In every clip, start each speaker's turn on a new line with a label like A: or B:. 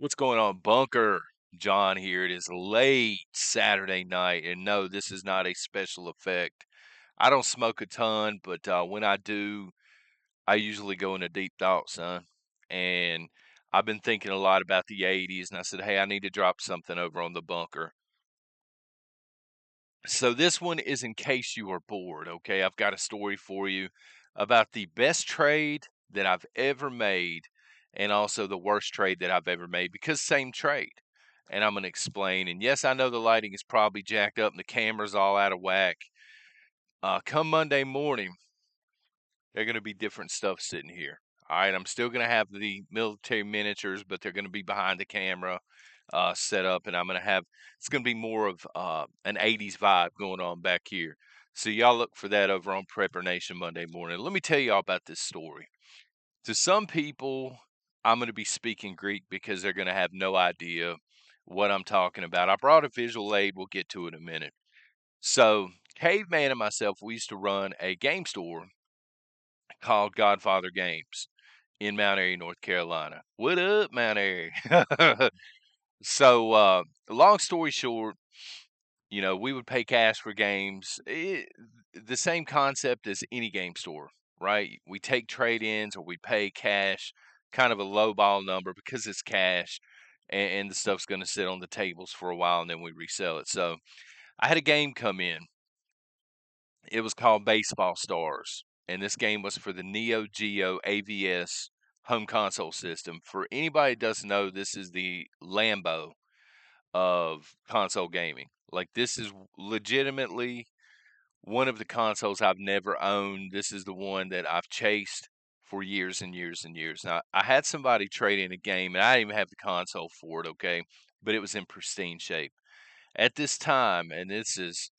A: What's going on, Bunker? John here. It is late Saturday night, and no, this is not a special effect. I don't smoke a ton, but when I do, I usually go into deep thought, son. And I've been thinking a lot about the 80s, and I said, hey, I need to drop something over on the Bunker. So this one is in case you are bored, okay? I've got a story for you about the best trade that I've ever made and also the worst trade that I've ever made because same trade. And I'm going to explain. And yes, I know the lighting is probably jacked up and the camera's all out of whack. Come Monday morning, they're going to be different stuff sitting here. All right, I'm still going to have the military miniatures, but they're going to be behind the camera set up, and I'm going to have it's going to be more of an 80s vibe going on back here. So y'all look for that over on Prepper Nation Monday morning. Let me tell y'all about this story. To some people, I'm going to be speaking Greek because they're going to have no idea what I'm talking about. I brought a visual aid. We'll get to it in a minute. So, Caveman and myself, we used to run a game store called Godfather Games in Mount Airy, North Carolina. What up, Mount Airy? So, long story short, we would pay cash for games. The same concept as any game store, right? We take trade ins or we pay cash, kind of a low ball number because it's cash and the stuff's going to sit on the tables for a while and then we resell it. So, I had a game come in. It was called Baseball Stars, and this game was for the Neo Geo AVS home console system. For anybody that doesn't know, this is the Lambo of console gaming. Like, this is legitimately one of the consoles I've never owned. This is the one that I've chased for years and years and years. Now, I had somebody trade in a game, and I didn't even have the console for it, okay? But it was in pristine shape. At this time, and this is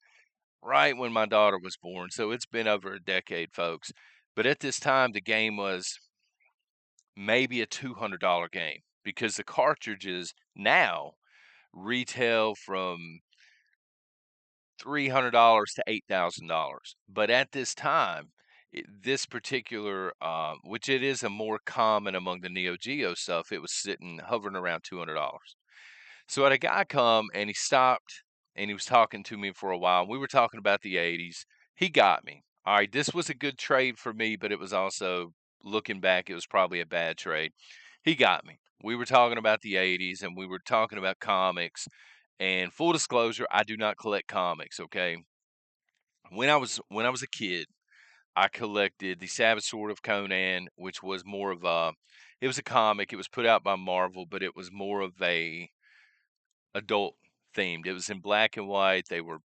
A: right when my daughter was born, so it's been over a decade, folks. But at this time, the game was maybe a $200 game because the cartridges now retail from $300 to $8,000. But at this time, this particular, which it is a more common among the Neo Geo stuff, it was sitting hovering around $200. So I had a guy come and he stopped and he was talking to me for a while. We were talking about the 80s. He got me. All right, this was a good trade for me, but it was also, looking back, it was probably a bad trade. He got me. We were talking about the 80s and we were talking about comics. And full disclosure, I do not collect comics, okay? When I was a kid, I collected the Savage Sword of Conan, which was more of a it was a comic. It was put out by Marvel, but it was more of a adult themed. It was in black and white. They were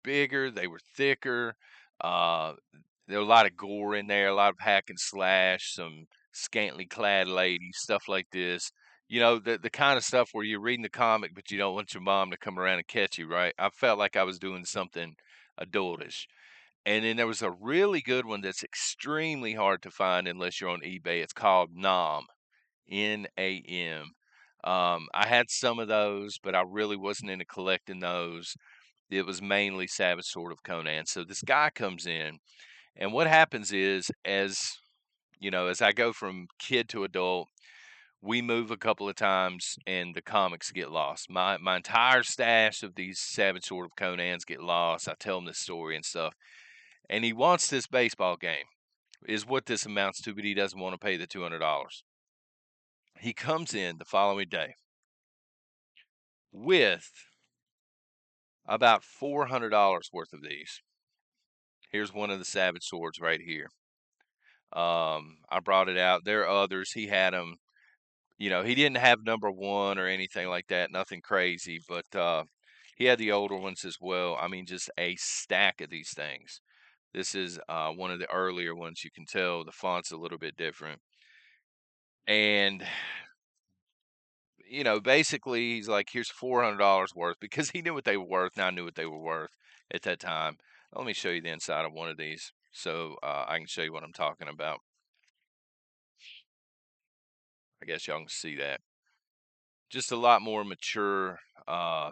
A: bigger, they were thicker. Uh, there were a lot of gore in there, a lot of hack and slash, some scantily clad ladies, stuff like this. The kind of stuff where you're reading the comic, but you don't want your mom to come around and catch you, right? I felt like I was doing something adultish. And then there was a really good one that's extremely hard to find unless you're on eBay. It's called Nam. I had some of those, but I really wasn't into collecting those. It was mainly Savage Sword of Conan. So this guy comes in, and what happens is, as I go from kid to adult, we move a couple of times, and the comics get lost. My entire stash of these Savage Sword of Conans get lost. I tell him this story and stuff, and he wants this baseball game. Is what this amounts to, but he doesn't want to pay the $200. He comes in the following day with about $400 worth of these. Here's one of the Savage Swords right here. I brought it out. There are others. He had them. He didn't have number one or anything like that. Nothing crazy, but he had the older ones as well. I mean, just a stack of these things. This is one of the earlier ones. You can tell the font's a little bit different. And basically he's like, here's $400 worth because he knew what they were worth, and I knew what they were worth at that time. Let me show you the inside of one of these so I can show you what I'm talking about. I guess y'all can see that. Just a lot more mature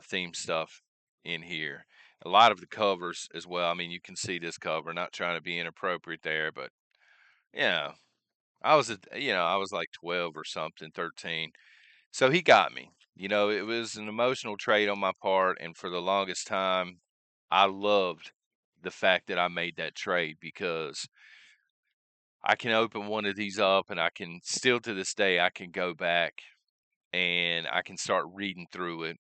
A: theme stuff in here. A lot of the covers as well. I mean, you can see this cover, not trying to be inappropriate there, but yeah, I was like 12 or something, 13. So he got me. You know, it was an emotional trade on my part, and for the longest time, I loved the fact that I made that trade because I can open one of these up and I can still to this day I can go back and I can start reading through it,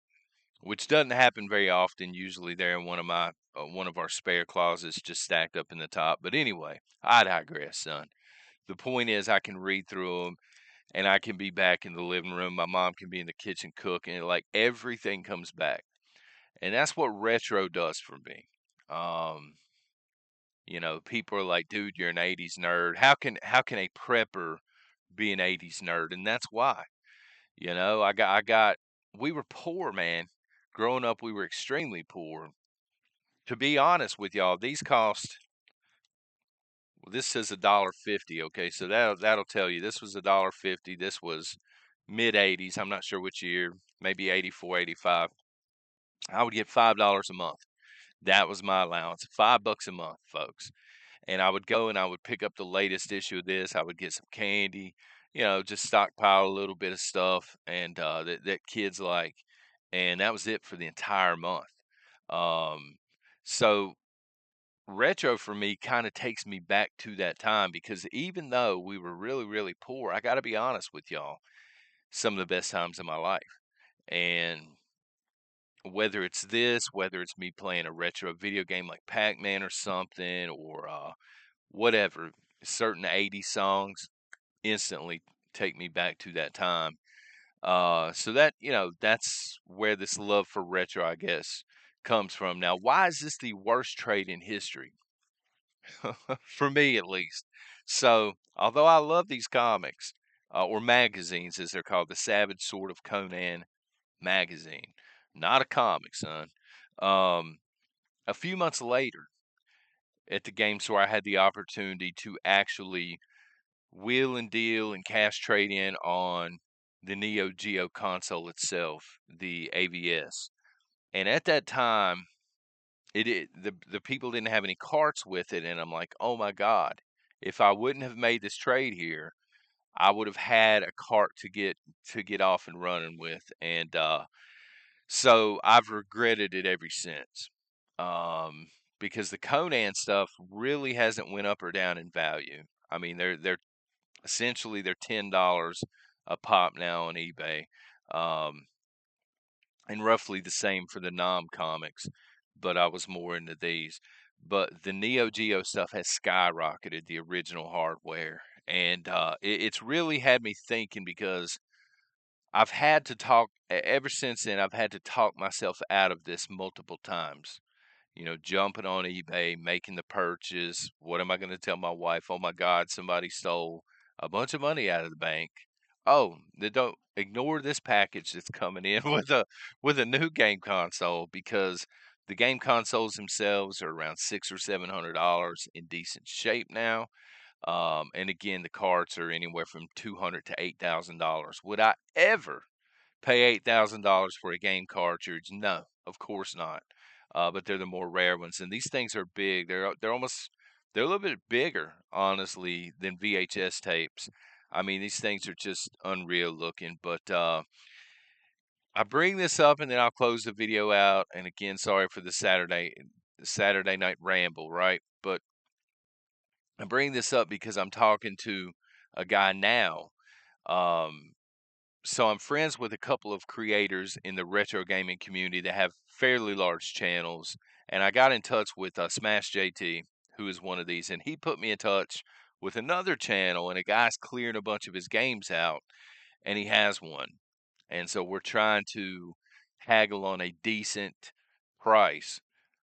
A: which doesn't happen very often. Usually they're in one of our spare closets just stacked up in the top. But anyway, I digress, son. The point is I can read through them and I can be back in the living room. My mom can be in the kitchen cooking, and like everything comes back. And that's what retro does for me. Um, people are like, "Dude, you're an '80s nerd. How can a prepper be an '80s nerd?" And that's why. I got we were poor, man. Growing up, we were extremely poor. To be honest with y'all, these cost. Well, this says $1.50. Okay, so that'll tell you this was $1.50. This was mid '80s. I'm not sure which year, maybe '84, '85. I would get $5 a month. That was my allowance. $5 a month, folks. And I would go and I would pick up the latest issue of this. I would get some candy, just stockpile a little bit of stuff and that kids like, and that was it for the entire month. Um, so retro for me kind of takes me back to that time because even though we were really really poor, I got to be honest with y'all, some of the best times in my life. And whether it's this, whether it's me playing a retro video game like Pac-Man or something, or whatever, certain '80s songs instantly take me back to that time. So that's where this love for retro, I guess, comes from. Now, why is this the worst trade in history? For me, at least. So, although I love these comics, or magazines as they're called, the Savage Sword of Conan magazine, not a comic, son. Um, a few months later, at the game store, I had the opportunity to actually wheel and deal and cash trade in on the Neo Geo console itself, the AVS. And at that time, the people didn't have any carts with it, and I'm like, oh my god, if I wouldn't have made this trade here, I would have had a cart to get off and running with, and so I've regretted it ever since. Um, because the Conan stuff really hasn't went up or down in value. I mean, they're essentially they're $10 a pop now on eBay, um, and roughly the same for the Nom comics. But I was more into these. But the Neo Geo stuff has skyrocketed, the original hardware, and it's really had me thinking because I've had to talk ever since then. I've had to talk myself out of this multiple times. Jumping on eBay, making the purchase. What am I going to tell my wife? Oh my God, somebody stole a bunch of money out of the bank. Oh, they don't ignore this package that's coming in with a new game console because the game consoles themselves are around $600 or $700 in decent shape now. And again, the carts are anywhere from $200 to $8,000. Would I ever pay $8,000 for a game cartridge? No, of course not. But they're the more rare ones, and these things are big. They're a little bit bigger, honestly, than VHS tapes. I mean, these things are just unreal looking. But I bring this up, and then I'll close the video out. And again, sorry for the Saturday night ramble, right? But I bring this up because I'm talking to a guy now. Um, so I'm friends with a couple of creators in the retro gaming community that have fairly large channels, and I got in touch with Smash JT, who is one of these, and he put me in touch with another channel, and a guy's clearing a bunch of his games out, and he has one, and so we're trying to haggle on a decent price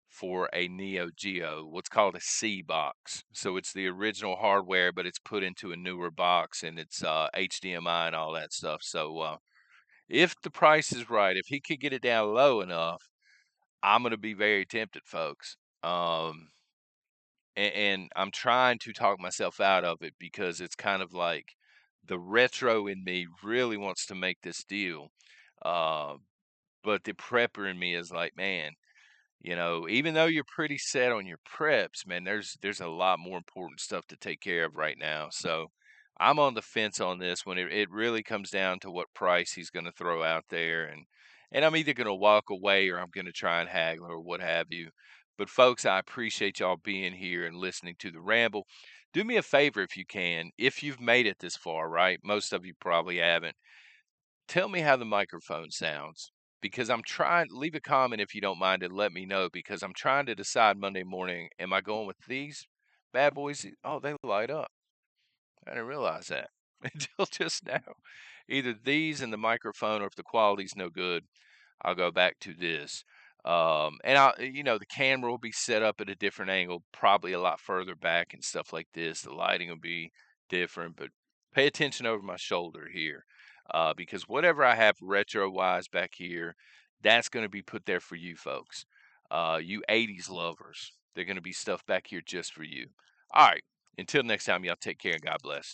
A: for a Neo Geo, what's called a C box. So it's the original hardware, but it's put into a newer box, and it's HDMI and all that stuff. So if the price is right, if he could get it down low enough, I'm going to be very tempted, folks. Um, and I'm trying to talk myself out of it because it's kind of like the retro in me really wants to make this deal. Uh, but the prepper in me is like, man, even though you're pretty set on your preps, man, there's a lot more important stuff to take care of right now. So I'm on the fence on this one. It really comes down to what price he's going to throw out there, and I'm either going to walk away or I'm going to try and haggle or what have you. But folks, I appreciate y'all being here and listening to the ramble. Do me a favor if you can, if you've made it this far, right? Most of you probably haven't. Tell me how the microphone sounds because I'm trying. Leave a comment if you don't mind and let me know because I'm trying to decide Monday morning. Am I going with these bad boys? Oh, they light up. I didn't realize that until just now. Either these and the microphone, or if the quality's no good, I'll go back to this. And the camera will be set up at a different angle, probably a lot further back and stuff like this. The lighting will be different, but pay attention over my shoulder here, because whatever I have retro wise back here, that's going to be put there for you folks, you '80s lovers. They're going to be stuff back here just for you. All right. Until next time, y'all take care and God bless.